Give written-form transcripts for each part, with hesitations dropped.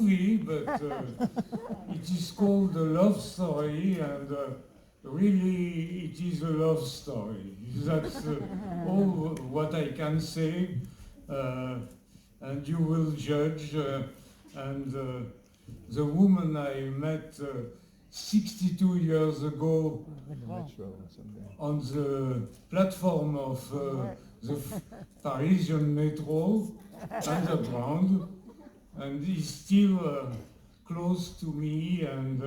movie, but it is called A Love Story, and really it is a love story. That's all what I can say, and you will judge. And the woman I met 62 years ago on the platform of the Parisian metro underground, and is still close to me, and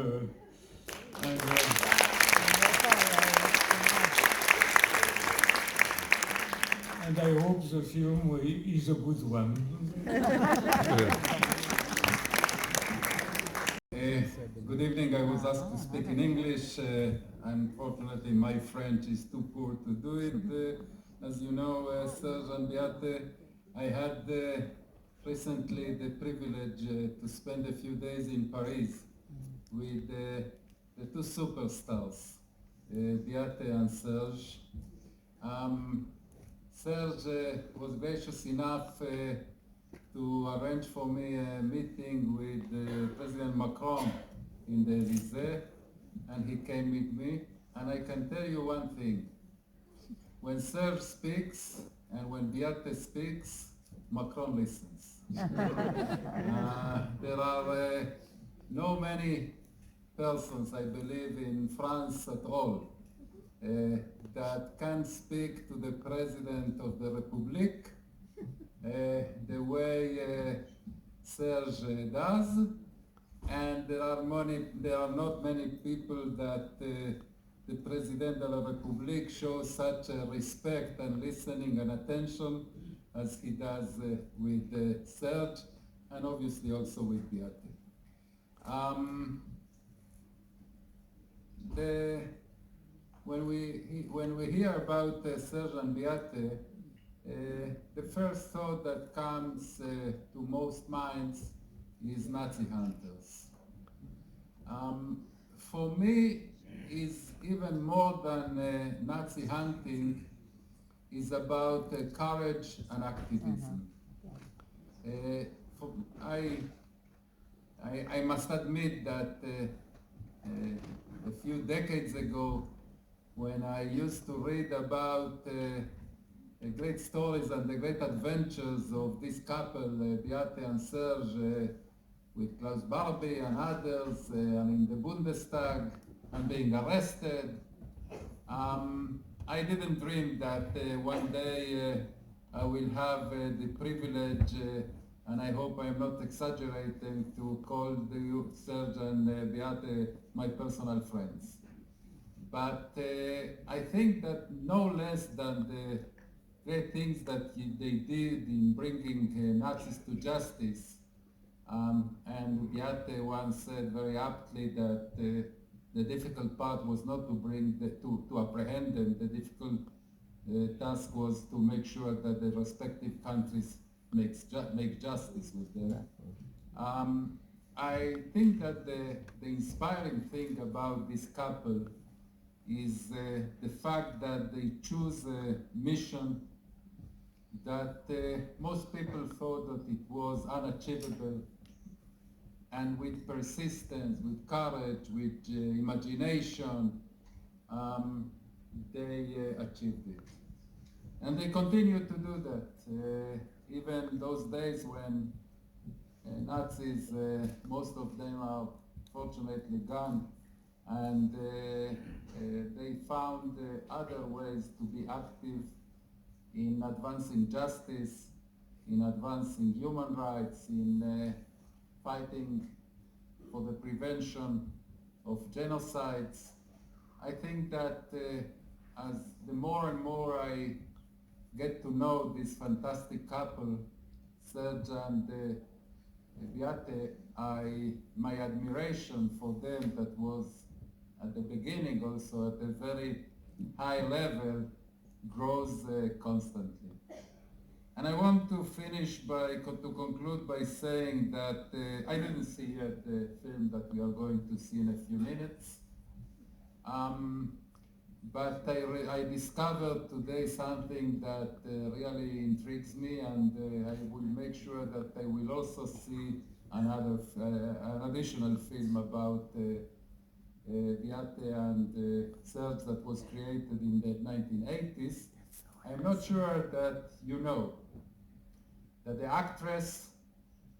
I hope the film is a good one. Good evening. I was asked to speak in English. Unfortunately, my French is too poor to do it. As you know, Serge and Beate, I had recently the privilege to spend a few days in Paris with the two superstars, Beate and Serge. Serge was gracious enough to arrange for me a meeting with President Macron in the Élysée, and he came with me. And I can tell you one thing: when Serge speaks and when Beate speaks, Macron listens. There are no many persons, I believe, in France at all that can speak to the President of the Republic the way Serge does, and there are not many people that the President of the Republic shows such respect and listening and attention as he does with Serge, and obviously also with Beate. When we hear about Serge and Beate, the first thought that comes to most minds is Nazi hunters. For me, is even more than Nazi hunting, is about courage and activism. I must admit that a few decades ago, when I used to read about the great stories and the great adventures of this couple, Beate and Serge, with Klaus Barbie and others, and in the Bundestag, and being arrested, I didn't dream that one day I will have the privilege, and I hope I'm not exaggerating, to call Serge and Beate my personal friends. But I think that no less than the great things that they did in bringing Nazis to justice, and Beate once said very aptly that the difficult part was not to apprehend them. The difficult task was to make sure that the respective countries make justice with them. I think that the inspiring thing about this couple is the fact that they choose a mission that most people thought that it was unachievable, and with persistence, with courage, with imagination, they achieved it. And they continue to do that. Even those days when Nazis, most of them are fortunately gone, and they found other ways to be active in advancing justice, in advancing human rights, in fighting for the prevention of genocides. I think that as the more and more I get to know this fantastic couple, Serge and Beate, my admiration for them, that was at the beginning also at a very high level, grows constantly. And I want to finish to conclude by saying that I didn't see yet the film that we are going to see in a few minutes. But I discovered today something that really intrigues me, and I will make sure that I will also see an additional film about Beate and Serge that was created in the 1980s. I'm not sure that you know that the actress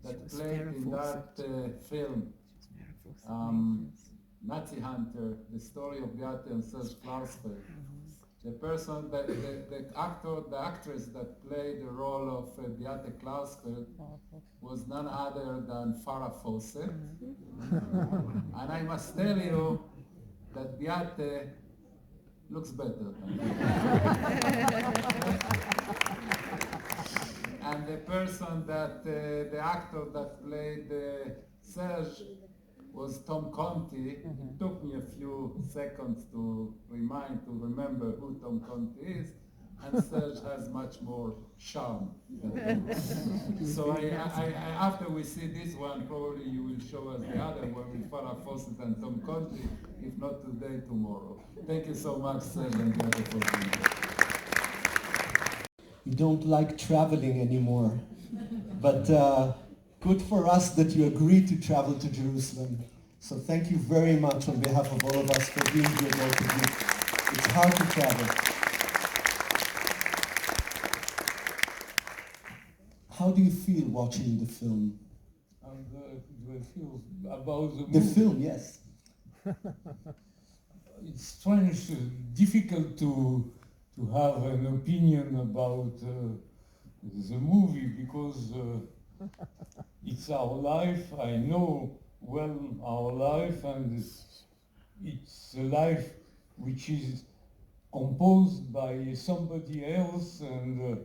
that played in that film, Nazi Hunter, the story of Beate and Serge Klarsfeld, the actress that played the role of Beate Klarsfeld was none other than Farah Fawcett. And I must tell you that Beate looks better. And the person that, the actor that played Serge was Tom Conti. It took me a few seconds to remember who Tom Conti is, and Serge has much more charm than him. So after we see this one, probably you will show us the other one with Farah Fawcett and Tom Conti, if not today, tomorrow. Thank you so much, Serge and Beate, for being here. You don't like traveling anymore, but good for us that you agreed to travel to Jerusalem. So thank you very much on behalf of all of us for being here, both of you. It's hard to travel. How do you feel watching the film? The film about the The movie. film, yes. It's strange, difficult to have an opinion about the movie because it's our life. I know well our life, and it's a life which is composed by somebody else, and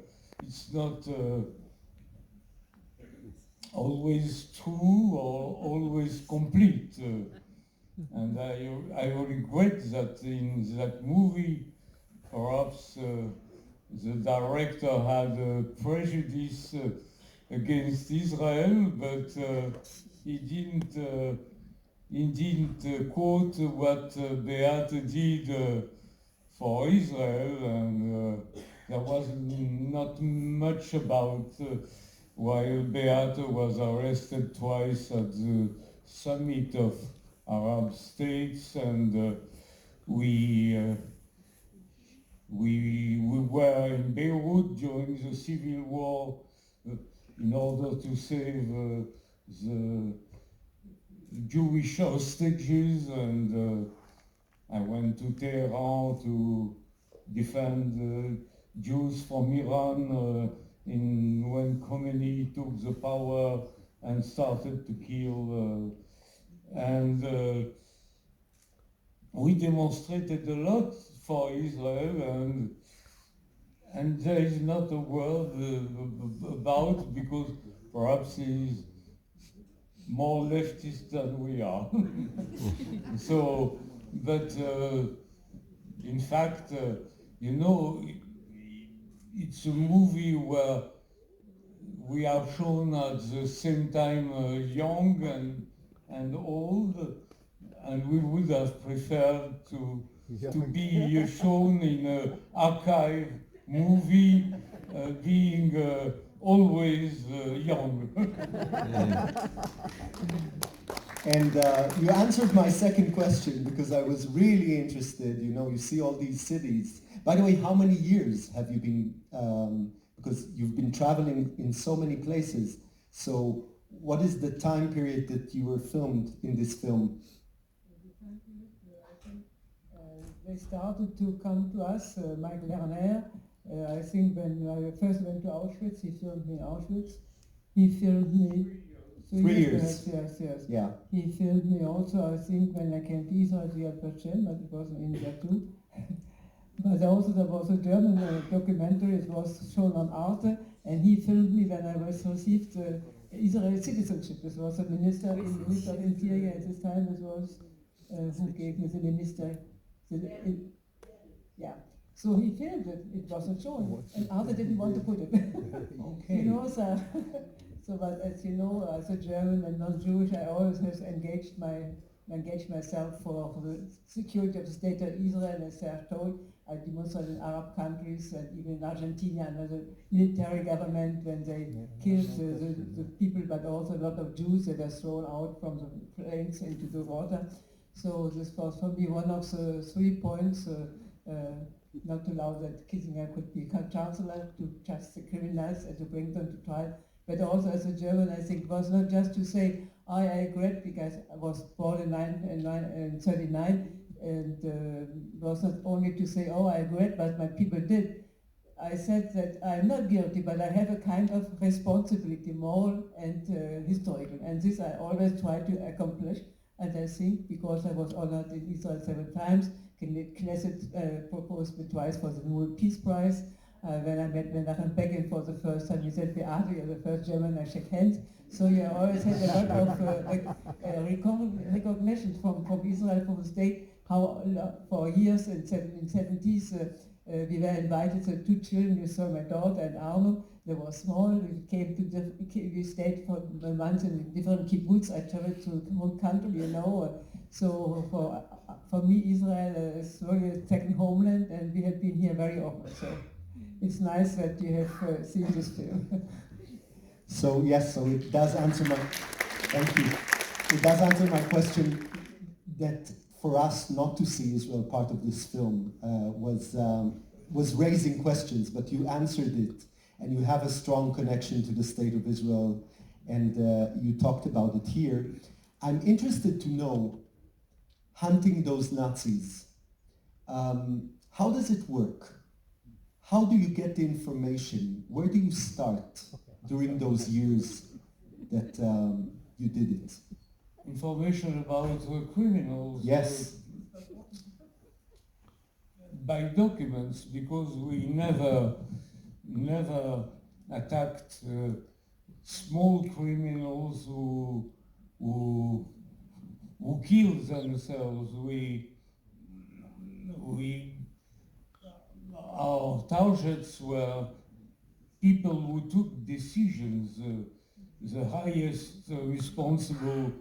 it's not always true or always complete. And I regret that in that movie perhaps the director had a prejudice against Israel, but he didn't quote what Beate did for Israel, and there was not much about while Beate was arrested twice at the summit of Arab states, and we were in Beirut during the civil war in order to save the Jewish hostages, and I went to Tehran to defend Jews from Iran when Khomeini took the power and started to kill, and we demonstrated a lot for Israel, and there is not a word about, because perhaps he is more leftist than we are. So, but in fact, you know, it's a movie where we are shown at the same time young and old, and we would have preferred to be shown in an archive movie, being always young. And you answered my second question, because I was really interested. You know, you see all these cities. By the way, how many years have you been, because you've been traveling in so many places, so what is the time period that you were filmed in this film? They started to come to us, Michael Lerner, I think when I first went to Auschwitz, he filmed me in Auschwitz. He filmed me 3 years. Yes. Yeah. He filmed me also, I think, when I came to Israel to Yad Vashem, but it was in India too. But also there was a German documentary, it was shown on Arte, and he filmed me when I was received Israeli citizenship. This was the Minister of Interior at this time, this was, who gave me the minister. Yeah. So he filmed it, it wasn't shown, and Arte didn't want to put it. Okay. You know, so but as you know, as a German and non-Jewish, I always have engaged myself for the security of the state of Israel, as Serge told. I demonstrated in Arab countries and even in Argentina under the military government when they killed the people, but also a lot of Jews that were thrown out from the planes into the water. So this was for me one of the 3 points, not to allow that Kissinger could be chancellor, to judge the criminals and to bring them to trial. But also as a German, I think it was not just to say, I regret, because I was born in 1939, and it was not only to say, oh, I regret, but my people did. I said that I'm not guilty, but I have a kind of responsibility, moral and historical. And this I always try to accomplish. And I think, because I was honored in Israel 7 times, Knesset proposed me twice for the Nobel Peace Prize. When I met Menachem Begin for the first time, he said, Beate, you're the first German I shake hands. So you always had a lot of recognition from Israel, from the state, how for years in 70s we were invited, the 2 children, you saw my daughter and Arno, they were small, we stayed for a month in different kibbutz. I traveled to the whole country, you know. So for me, Israel is really a second homeland, and we have been here very often. So it's nice that you have seen this film. So yes, so it does answer my, thank you. It does answer my question that for us not to see Israel part of this film was raising questions, but you answered it, and you have a strong connection to the state of Israel, and you talked about it here. I'm interested to know, hunting those Nazis, how does it work? How do you get the information? Where do you start during those years that you did it? Information about criminals. Yes. By documents, because we never attacked small criminals who kill themselves. Our targets were people who took decisions, the highest responsible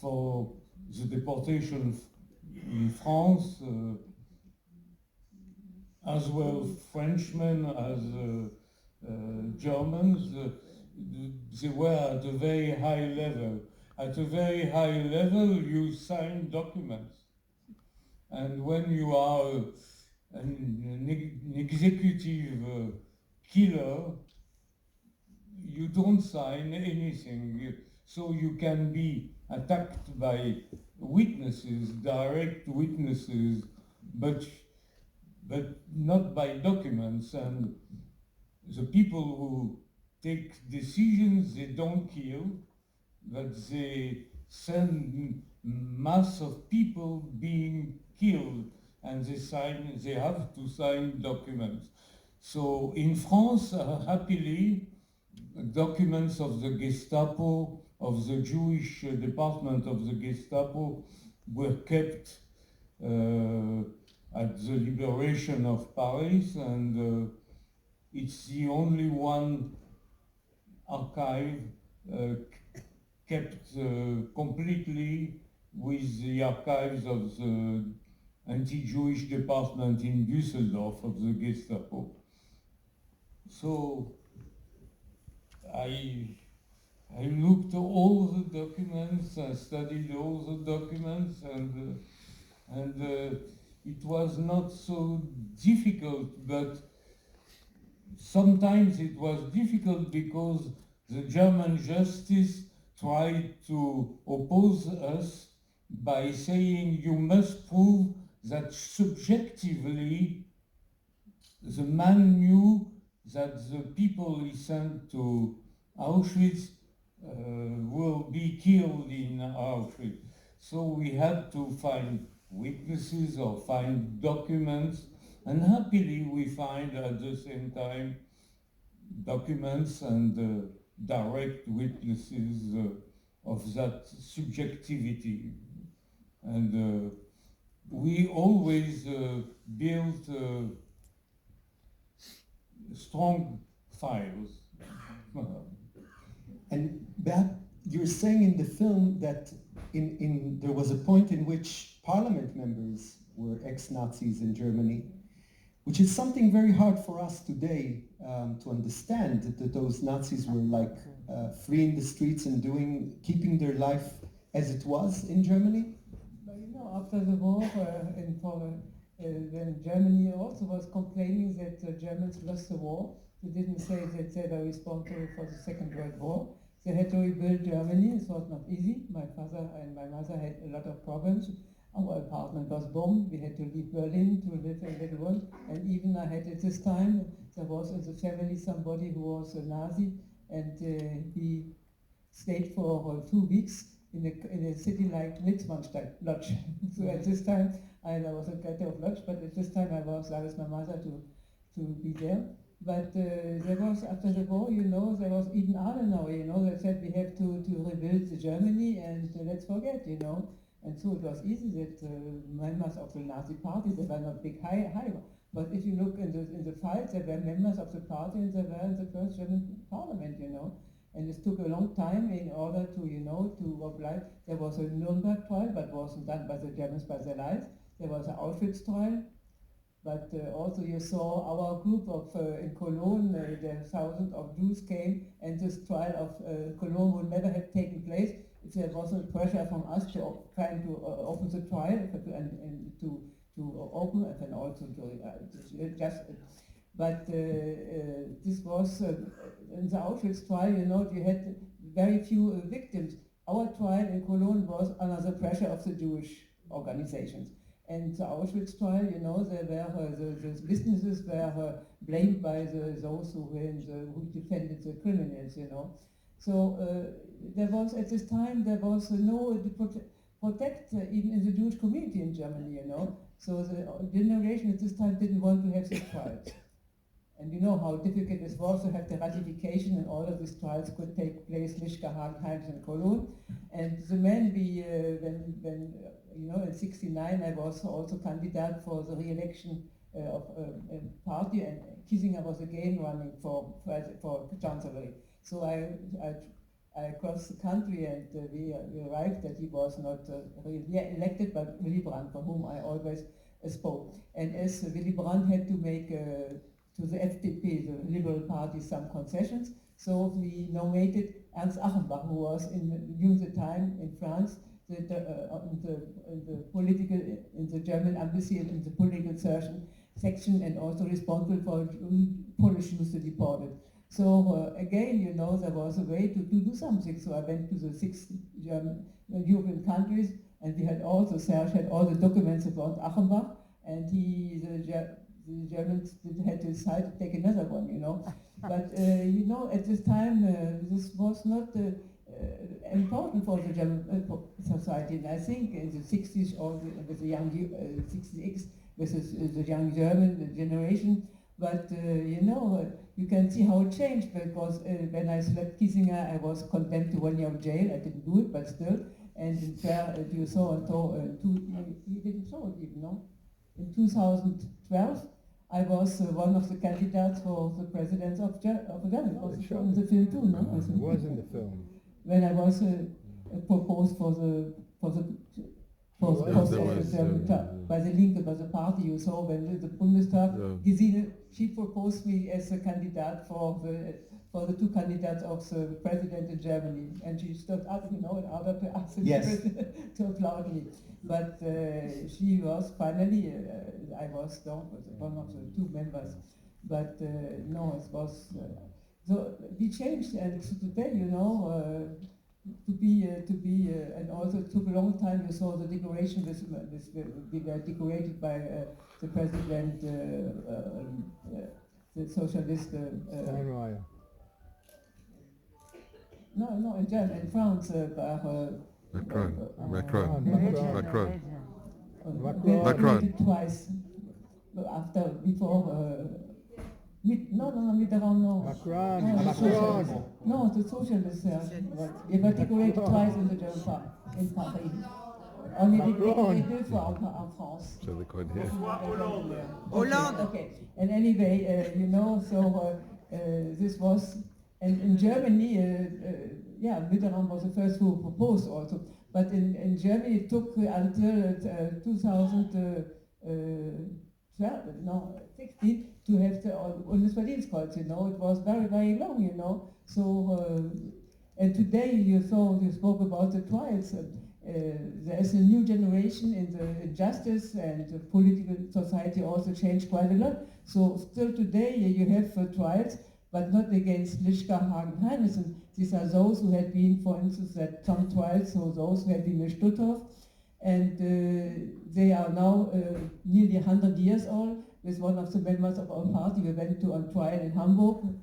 for the deportation in France, as well Frenchmen as Germans. They were at a very high level. At a very high level, you sign documents. And when you are an executive killer, you don't sign anything. So you can be attacked by witnesses, direct witnesses, but not by documents. And the people who take decisions, they don't kill, but they send mass of people being killed, and they have to sign documents. So in France, happily, documents of the Gestapo, of the Jewish department of the Gestapo, were kept at the liberation of Paris, and it's the only one archive kept completely with the archives of the anti-Jewish department in Düsseldorf of the Gestapo. So I looked at all the documents, I studied all the documents, and it was not so difficult, but sometimes it was difficult because the German justice tried to oppose us by saying you must prove that subjectively the man knew that the people he sent to Auschwitz will be killed in Auschwitz. So we had to find witnesses or find documents, and happily we find at the same time documents and direct witnesses of that subjectivity. And we always built strong files. And Beate, you're saying in the film that there was a point in which parliament members were ex-Nazis in Germany, which is something very hard for us today to understand, that those Nazis were like free in the streets and keeping their life as it was in Germany. But after the war, when Germany also was complaining that the Germans lost the war, they didn't say that they were responsible for the Second World War. They had to rebuild Germany. It was not easy. My father and my mother had a lot of problems. Our apartment was bombed. We had to leave Berlin to live in Little World. And even I had at this time, there was in the family somebody who was a Nazi, and he stayed for 2 weeks in a city like Litzmannstadt Lodge. So at this time, I was a kind of lodge, but at this time I was my mother to be there. But there was, after the war, there was even Adenauer, that said we have to rebuild Germany and let's forget, And so it was easy that members of the Nazi party, they were not big high, but if you look in the files, there were members of the party and they were in the first German parliament, And it took a long time in order to apply. There was a Nuremberg trial, but wasn't done by the Germans by their lives. There was an Auschwitz trial, but also you saw our group in Cologne, the thousands of Jews came, and this trial of Cologne would never have taken place if there wasn't pressure from us to trying to open the trial and to open it and also to just. But this was in the Auschwitz trial. You had very few victims. Our trial in Cologne was under the pressure of the Jewish organizations. And the Auschwitz trial, there were the witnesses were blamed by those who defended the criminals, So there was at this time no protect even in the Jewish community in Germany, So the generation at this time didn't want to have these trials. And you know how difficult it was to have the ratification, and all of these trials could take place, Lischka, Heinz, and Cologne. And the man, when in '69, I was also candidate for the re-election of a party, and Kiesinger was again running for chancellery. So I crossed the country, and we arrived that he was not elected, but Willy Brandt, for whom I always spoke. And as Willy Brandt had to make to the FDP, the Liberal Party, some concessions, so we nominated Ernst Achenbach, who was during the time in France, in the German embassy and in the political section, and also responsible for Polish Jews deported. So again, there was a way to do something. So I went to the 6 European countries, and we had also, Serge had all the documents about Achenbach, and the Germans had to decide to take another one, But, at this time, this was not important for the German society. And I think in the 60s, or with the young 66, with the young German generation, but, you can see how it changed, because when I slept Kiesinger, I was condemned to 1 year of jail. I didn't do it, but still. And you saw he didn't show it even, no? In 2012, I was one of the candidates for the president of Germany. It was in the film too, no? It was in the film. When I was proposed for the post of the German by the Linke, by the party. You saw when the Bundestag, Gesine, she proposed me as a candidate for the 2 candidates of the president in Germany, and she stood up, in order to ask the president to applaud me. But she was finally, I was one of the 2 members. But no, it was so we changed, and today, to be, and also it took a long time. You saw the decoration. We were decorated by the president, the socialist. Steinmeier. No, in Germany, in France, Macron. Macron. Twice before. Mitterrand, no. Macron. No, the socialists. They were decorated twice in the German park in Paris. On est décoré 2 fois en France. Hollande. Okay. And anyway, so this was, and in Germany, Mitterrand was the first who proposed also. But in Germany, it took until 2000. 12, no, 16, to have the Bundesverdienstkreuz, you know. It was very, very long, you know. So, and today you spoke about the trials. There is a new generation in the justice, and the political society also changed quite a lot. So still today you have trials, but not against Lischka, Hagen, Heinesen. These are those who had been, for instance, at some trials, so those who had been in Stutthof, and they are now nearly 100 years old. With one of the members of our party, we went to a trial in Hamburg.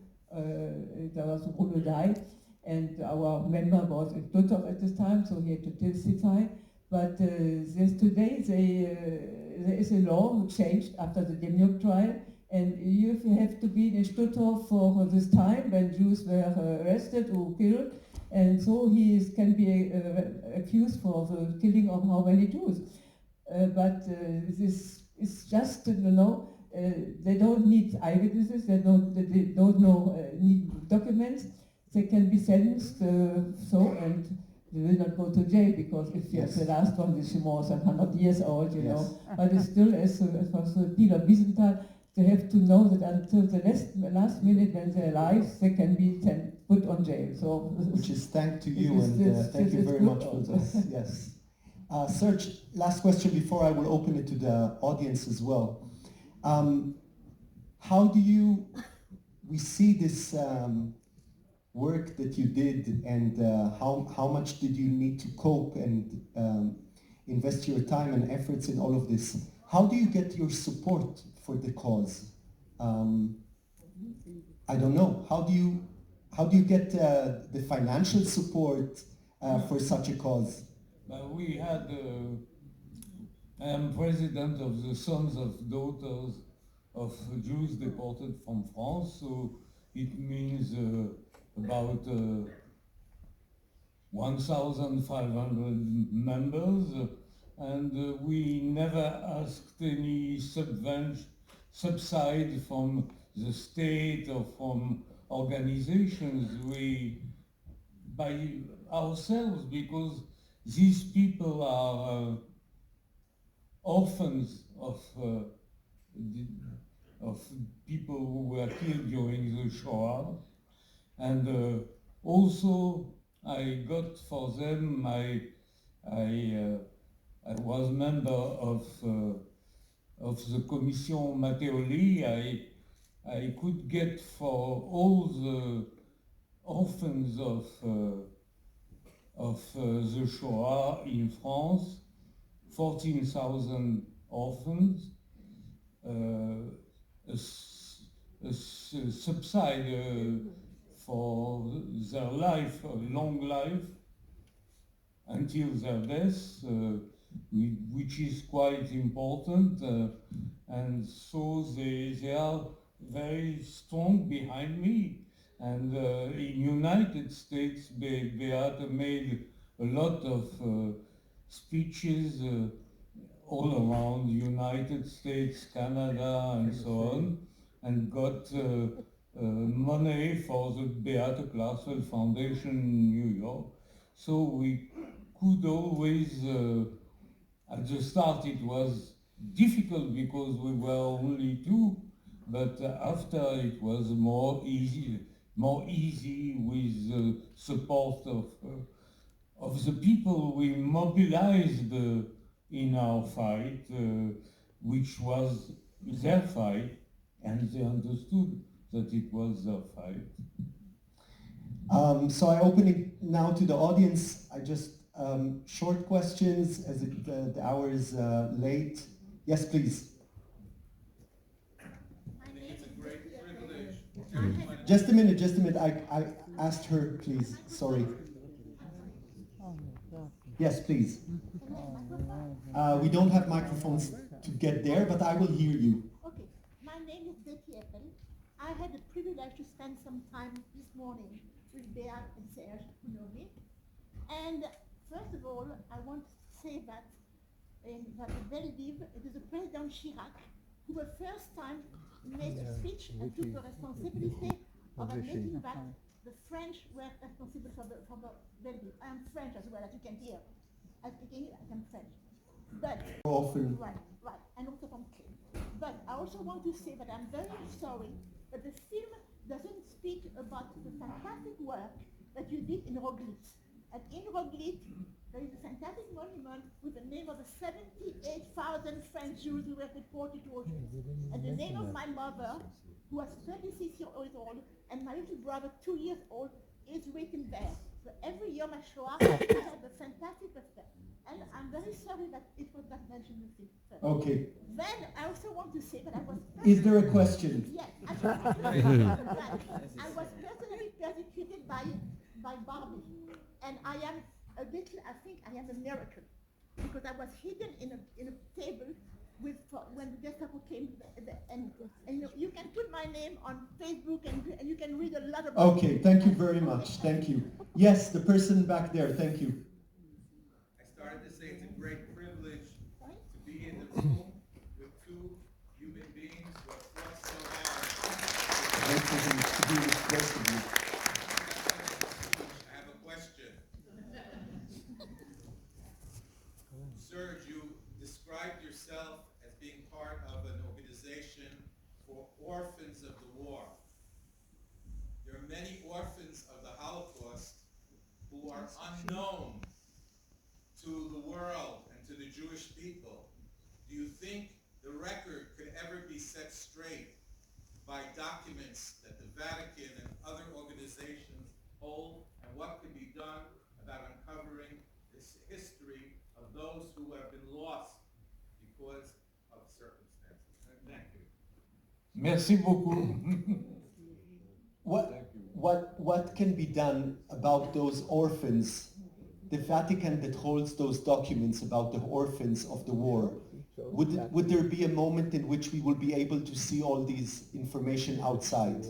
There was Bruno died, and our member was in Stutthof at this time, so he had to testify. But today there is a law who changed after the Demjok trial, and you have to be in Stutthof for this time when Jews were arrested or killed, and so he can be accused for the killing of how many Jews. But this is just, you know, they don't need eyewitnesses, they don't need documents. They can be sentenced, and they will not go to jail, because if yes. The last one is more than 100 years old, you know. But it's still, as was Peter Wiesenthal, they have to know that until the last minute when they're alive, they can be put on jail. So, which is thank to you, and thank you very much for this. Yes. Serge, last question before I will open it to the audience as well. How do we see this work that you did, and how much did you need to cope and invest your time and efforts in all of this? How do you get your support for the cause? I don't know. How do you get the financial support for such a cause? We had. I am president of the Sons of Daughters of Jews deported from France, so it means about 1,500 members, and we never asked any subside from the state or from organizations. We, by ourselves, because these people are orphans of people who were killed during the Shoah. And also I got for them, I was member of the Commission Matteoli. I could get for all the orphans of the Shoah in France, 14,000 orphans, a subside for their life, a long life, until their death, which is quite important, and so they are very strong behind me. And in United States, Beate made a lot of speeches all around United States, Canada, and so on, and got money for the Beate Klarsfeld Foundation in New York. So we could always, at the start it was difficult because we were only two, but after it was more easy with the support of the people we mobilized in our fight, which was their fight, and they understood that it was their fight. So I open it now to the audience. I just, short questions as the hour is late. Yes, please. It's a great privilege. Just a minute. I asked her, please. Sorry. Yes, please. We don't have microphones to get there, but I will hear you. Okay, my name is JJFF. I had the privilege to spend some time this morning with Beate and Serge, who know me. And first of all, I want to say that that it is the President Chirac who the first time made a speech and took the responsibility of admitting that the French were responsible for the Belleville. I am French as well, as you can hear. I speak English, I am French. But Often. right, and also from Kiev. But I also want to say that I'm very sorry that the film doesn't speak about the fantastic work that you did in Roglic. And in Roglic, there is a fantastic monument with the name of the 78,000 French Jews who were deported to Auschwitz. And the name of my mother, who was 36 years old, and my little brother, 2 years old, is written there. So every year my Shoah has a fantastic effect. And I'm very sorry that it was not mentioned in the film. Okay. Then I also want to say that I was... Is there a question? Yes, I was personally persecuted by Barbie. And I am a little, I think I am American. Because I was hidden in a table with, when the Gestapo came, and you can put my name on Facebook and you can read a lot about Okay, thank you very much. Thank you. Yes, the person back there, thank you. I started to say it's a great privilege to be in the room with two human beings who have fought so hard. Nice to be with both of you. I have a question. Serge, you described yourself as being part of an organization for orphans of the war. There are many orphans of the Holocaust who are unknown to the world and to the Jewish people. Do you think the record could ever be set straight by documents that the Vatican and other organizations hold, and what could be done about uncovering this history of those who have been lost because of circumstances? Thank you. Merci beaucoup. What can be done about those orphans? The Vatican that holds those documents about the orphans of the war. Would there be a moment in which we will be able to see all these information outside?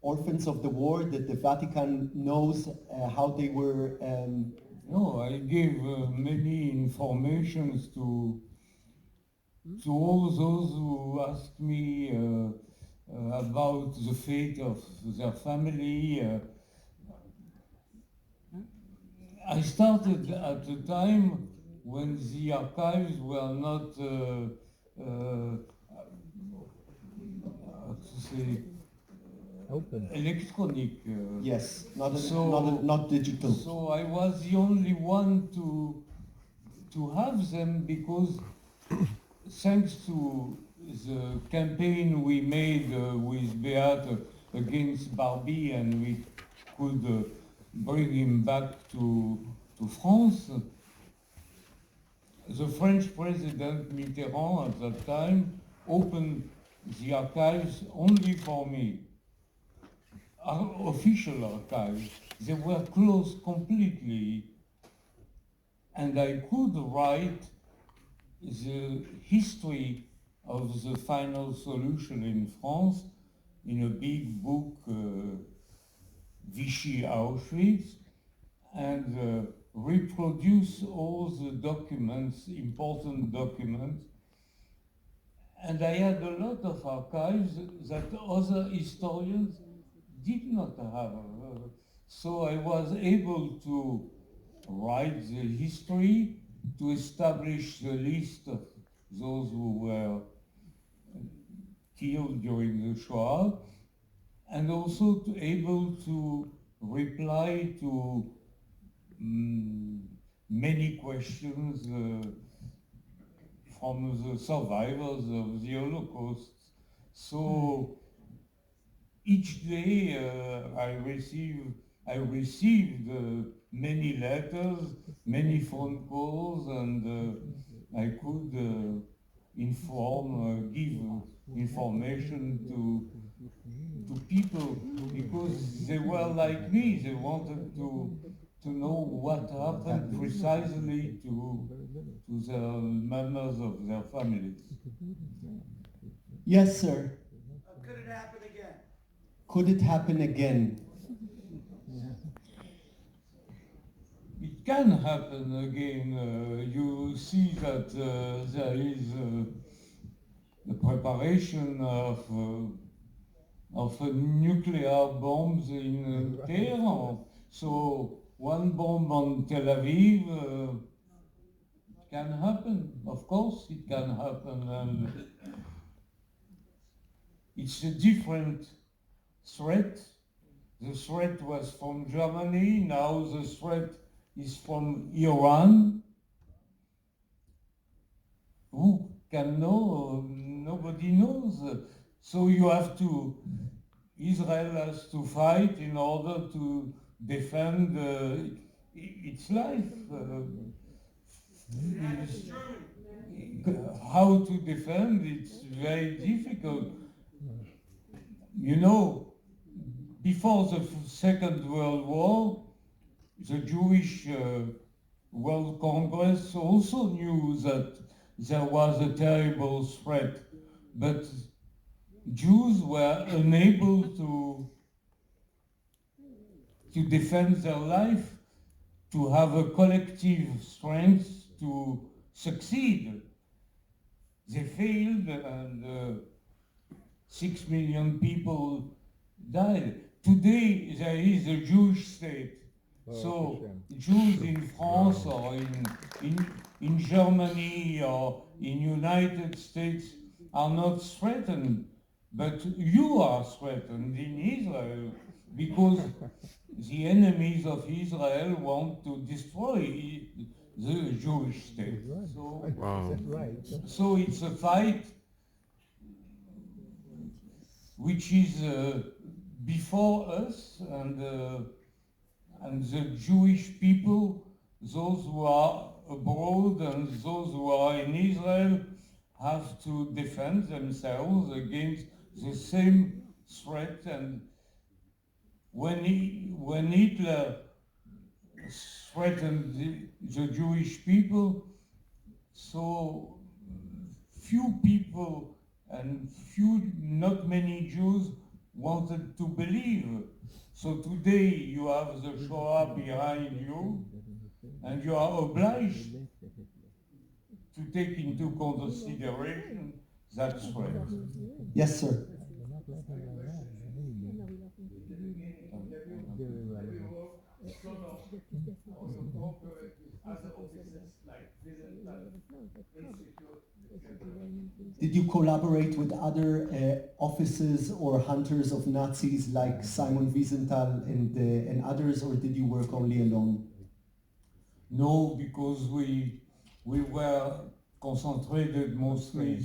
Orphans of the war that the Vatican knows how they were... No, I gave many informations to all those who asked me about the fate of their family. I started at a time when the archives were not, how to say, Open. electronic. Yes, not digital. So I was the only one to have them, because thanks to the campaign we made with Beate against Barbie, and we could bring him back to France. The French President Mitterrand at that time opened the archives only for me. Our official archives, they were closed completely, and I could write the history of the final solution in France in a big book, Vichy Auschwitz, and reproduce all the documents, important documents. And I had a lot of archives that other historians did not have. So I was able to write the history, to establish the list of those who were killed during the Shoah, and also to able to reply to many questions from the survivors of the Holocaust. So each day I received many letters, many phone calls, and I could give information to people, because they were like me. They wanted to know what happened precisely to the members of their families. Yes, sir. Could it happen again? Could it happen again? It can happen again. You see that there is the preparation of nuclear bombs in Tehran. So one bomb on Tel Aviv can happen. Of course, it can happen, and it's a different threat. The threat was from Germany. Now the threat is from Iran. Who can know? Nobody knows. So you have to. Israel has to fight in order to defend its life. How to defend, it's very difficult. You know, before the Second World War, the Jewish World Congress also knew that there was a terrible threat, but Jews were unable to defend their life, to have a collective strength to succeed. They failed, and 6 million people died. Today there is a Jewish state. So Jews in France or in Germany or in United States are not threatened, but you are threatened in Israel because the enemies of Israel want to destroy the Jewish state. So, so it's a fight which is before us, and the Jewish people, those who are abroad and those who are in Israel, have to defend themselves against the same threat. And when Hitler threatened the Jewish people, so few people and not many Jews wanted to believe. So today you have the Shoah behind you, and you are obliged to take into consideration that threat. Yes, sir. Did you collaborate with other officers or hunters of Nazis like Simon Wiesenthal and others, or did you work only alone? No, because we were concentrated mostly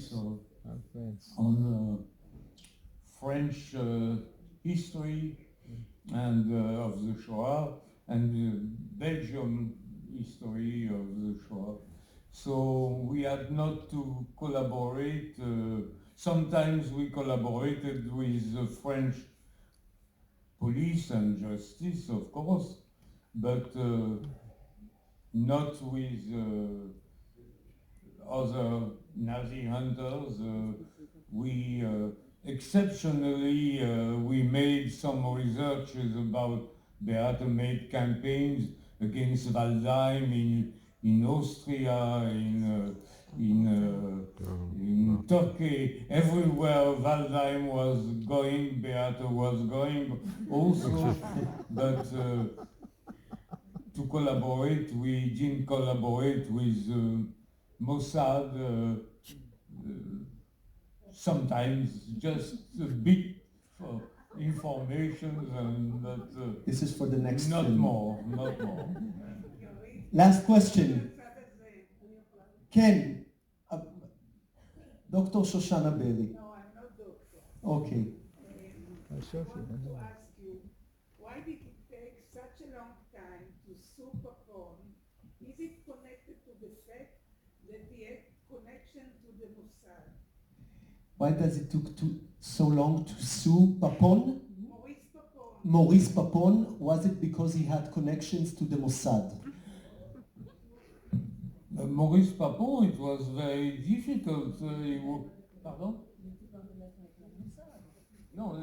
on French history and of the Shoah, and Belgium history of the Shoah. So we had not to collaborate. Sometimes we collaborated with the French police and justice, of course, but not with other Nazi hunters. We exceptionally we made some researches about Beate made campaigns against Waldheim in Austria, in Turkey, everywhere Waldheim was going, Beate was going also, but to collaborate, we didn't collaborate with Mossad, sometimes just a bit for information, and that, this is for the next not film. more. Last question. Ken, Dr. Shoshana Berry. No, I'm not doctor. Okay. I want to ask you, why did it take such a long time to sue Papon? Is it connected to the fact that he had connection to the Mossad? Why does it took so long to sue Papon? Maurice Papon. Maurice Papon, was it because he had connections to the Mossad? Maurice Papon, it was very difficult. Pardon? No,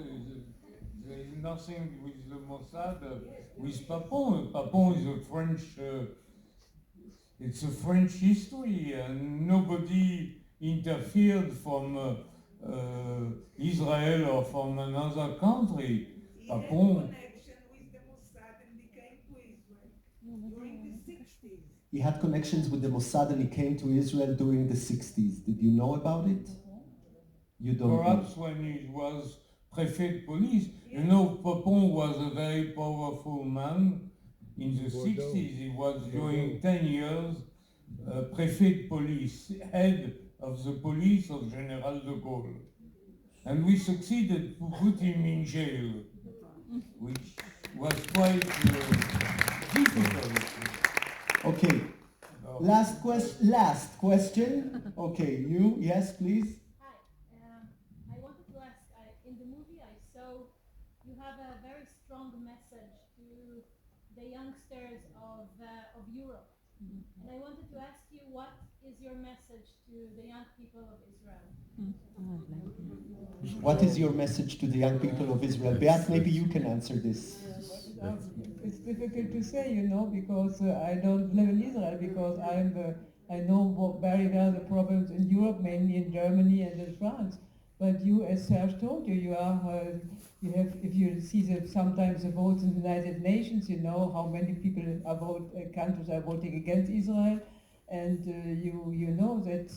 there is nothing with the Mossad with Papon. Papon is a French, it's a French history, and nobody interfered from Israel or from another country. He had Papon. connection with the Mossad and became to Israel. 60s. He had connections with the Mossad and he came to Israel during the 60s. Did you know about it? You don't know. Perhaps when he was prefect police, you know, Popon was a very powerful man. In the 60s, he was during 10 years prefect police, head of the police of General de Gaulle. And we succeeded to put him in jail, which was quite difficult. Okay. Last question. Okay, you, yes, please. Hi, I wanted to ask, in the movie I saw you have a very strong message to the youngsters of Europe. And I wanted to ask you, what is your message to the young people of Israel? What is your message to the young people of Israel? Beate, maybe you can answer this. It's difficult to say, you know, because I don't live in Israel, because I know very well the problems in Europe, mainly in Germany and in France. But you, as Serge told you, you have, if you see sometimes the votes in the United Nations, you know how many people countries are voting against Israel. And you know that,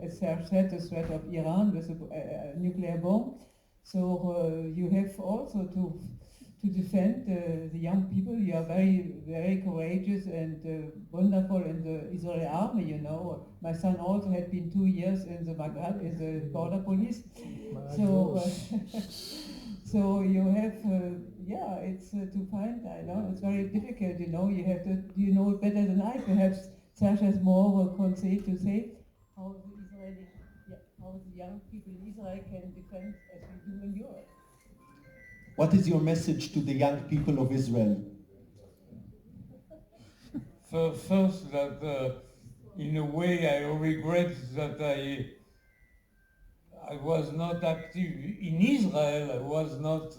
as Serge said, the threat of Iran with a nuclear bomb. So you have also to defend the young people. You are very, very courageous and wonderful in the Israeli army, you know. My son also had been 2 years in the Maghreb, in the border police. So, so you have, it's to find, I know, it's very difficult, you know. You have to, you know it better than I, perhaps. Serge has more conceit to say how the young people in Israel can defend as we do in Europe. What is your message to the young people of Israel? First, that in a way I regret that I was not active in Israel. I was not.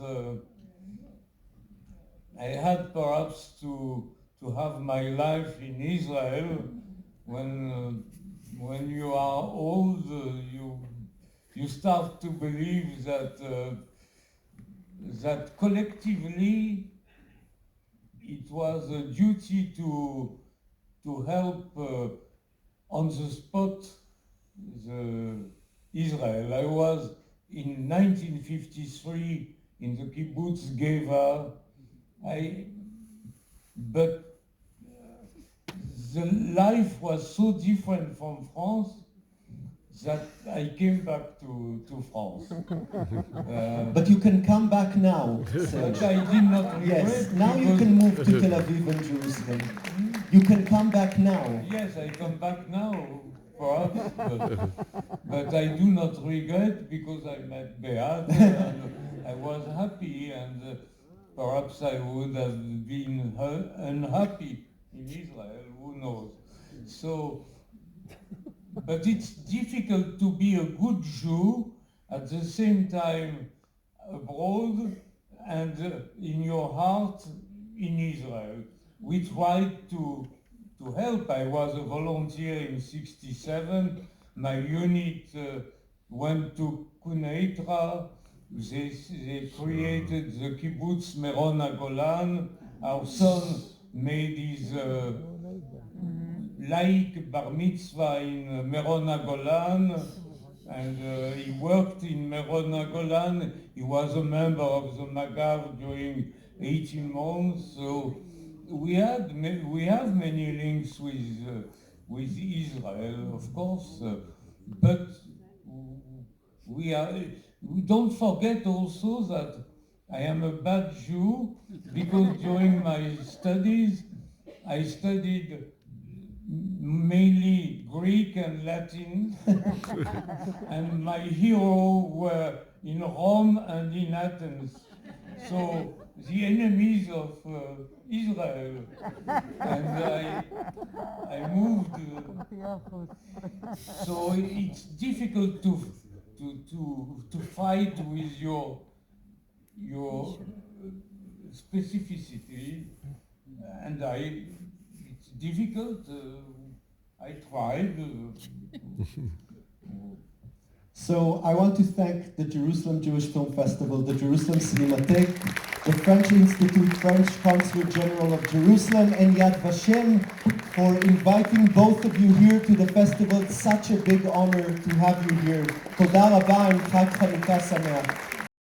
I had perhaps to have my life in Israel. When you are old, you start to believe that collectively it was a duty to help on the spot Israel. I was in 1953 in the kibbutz Geva, but the life was so different from France that I came back to France. But you can come back now, Serge. But I did not regret. Yes, now you can move to Tel Aviv and Jerusalem. You can come back now. Yes, I come back now, perhaps, but I do not regret because I met Beate and I was happy, and perhaps I would have been unhappy in Israel, who knows. So, but it's difficult to be a good Jew at the same time abroad and in your heart in Israel. We tried to help. I was a volunteer in '67. My unit went to Kuneitra. They created the kibbutz Meron HaGolan. Our son made his laik bar mitzvah in Meron HaGolan, and he worked in Meron HaGolan. He was a member of the Magav during 18 months. So we have many links with Israel, of course, but we don't forget also that I am a bad Jew because during my studies I studied mainly Greek and Latin, and my heroes were in Rome and in Athens. So the enemies of Israel, and I moved. So it's difficult to fight with your specificity, and it's difficult. I tried. So I want to thank the Jerusalem Jewish Film Festival, the Jerusalem Cinematheque, the French Institute, French Consulate General of Jerusalem, and Yad Vashem for inviting both of you here to the festival. It's such a big honor to have you here. תודה רבה, עם חג חנוכה שמח.